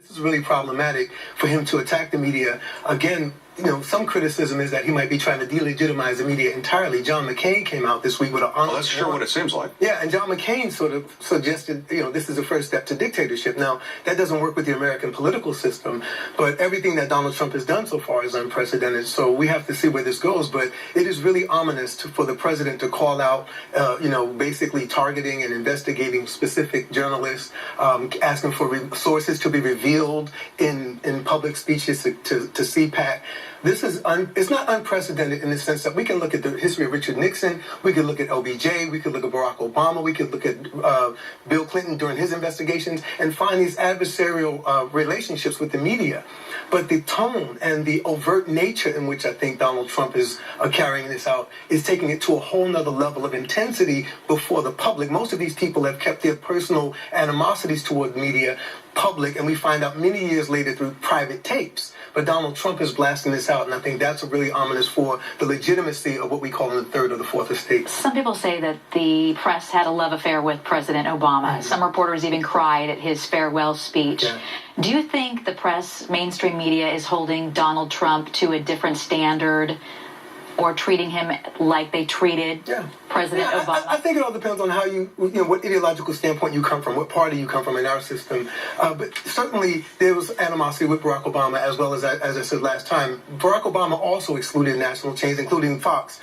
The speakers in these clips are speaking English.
This is really problematic for him to attack the media. Again, some criticism is that he might be trying to delegitimize the media entirely. John McCain came out this week with an honest... Well, that's sure what it seems like. Yeah, and John McCain sort of suggested, this is the first step to dictatorship. Now, that doesn't work with the American political system, but everything that Donald Trump has done so far is unprecedented, so we have to see where this goes. But it is really ominous for the president to call out, basically targeting and investigating specific journalists, asking for sources to be revealed in public speeches to CPAC. This is it's not unprecedented in the sense that we can look at the history of Richard Nixon, we could look at OBJ, we could look at Barack Obama, we could look at Bill Clinton during his investigations and find these adversarial relationships with the media. But the tone and the overt nature in which I think Donald Trump is carrying this out is taking it to a whole nother level of intensity before the public. Most of these people have kept their personal animosities toward media public, and we find out many years later through private tapes. But Donald Trump is blasting this out, and I think that's really ominous for the legitimacy of what we call in the third or the fourth estate. Some people say that the press had a love affair with President Obama. Mm-hmm. Some reporters even cried at his farewell speech. Yeah. Do you think the press, mainstream media, is holding Donald Trump to a different standard or treating him like they treated President Obama? I think it all depends on how what ideological standpoint you come from, what party you come from in our system. But certainly there was animosity with Barack Obama, as well as I said last time. Barack Obama also excluded national chains, including Fox,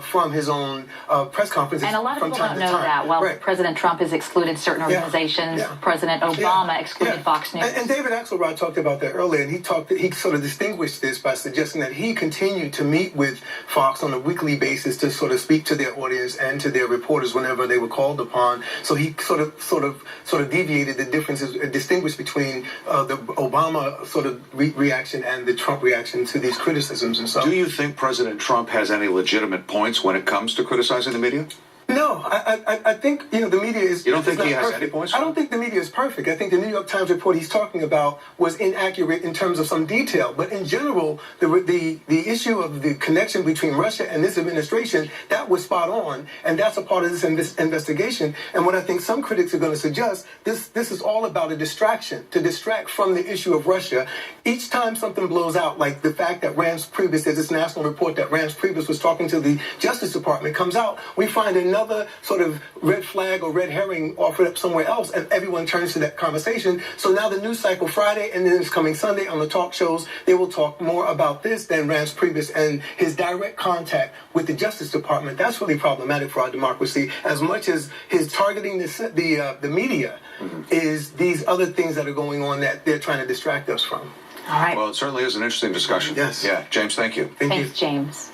from his own press conferences. And a lot of people don't know that. While President Trump has excluded certain organizations, President Obama excluded Fox News. And David Axelrod talked about that earlier, and he sort of distinguished this by suggesting that he continued to meet with Fox on a weekly basis to sort of speak to their audience and to their reporters whenever they were called upon. So he sort of deviated the differences, distinguished between the Obama sort of reaction and the Trump reaction to these criticisms and so. Do you think President Trump has any legitimate points when it comes to criticizing the media? No, I think, the media is... You don't think he has perfect. any points? I don't think the media is perfect. I think the New York Times report he's talking about was inaccurate in terms of some detail. But in general, the issue of the connection between Russia and this administration, that was spot on. And that's a part of this investigation. And what I think some critics are going to suggest, this is all about a distraction, to distract from the issue of Russia. Each time something blows out, like the fact that Reince Priebus, there's this national report that Reince Priebus was talking to the Justice Department, comes out, we find another sort of red flag or red herring offered up somewhere else, and everyone turns to that conversation. So now the news cycle Friday and then it's coming Sunday on the talk shows, they will talk more about this than Reince Priebus and his direct contact with the Justice Department. That's really problematic for our democracy, as much as his targeting the media is these other things that are going on that they're trying to distract us from. All right. Well, it certainly is an interesting discussion. Yes. Yeah. James, thank you. Thanks, James.